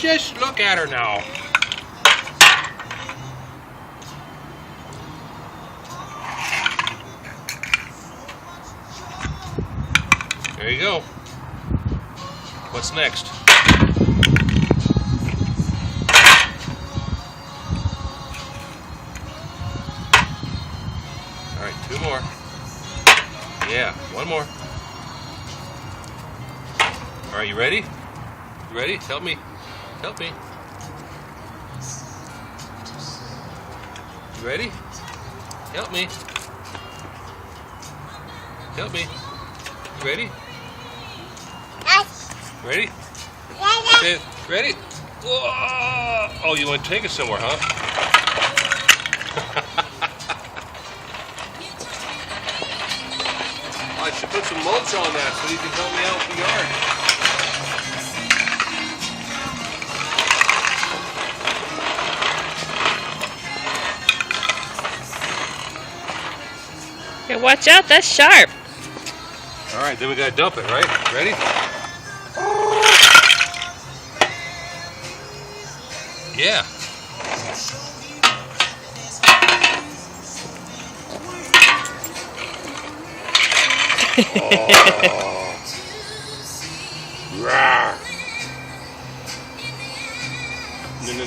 Just look at her now. There you go. What's next? All right, 2 more. Yeah, 1 more. All right, you ready? You ready? Help me. Help me. You ready? Help me. Help me. You ready? Ready? Okay, ready? Whoa! Oh, you want to take it somewhere, huh? I should put some mulch on that so you can help me out with the yard. Okay, watch out, that's sharp. All right, then we gotta dump it, right? Ready? Yeah. Oh. Rawr. No.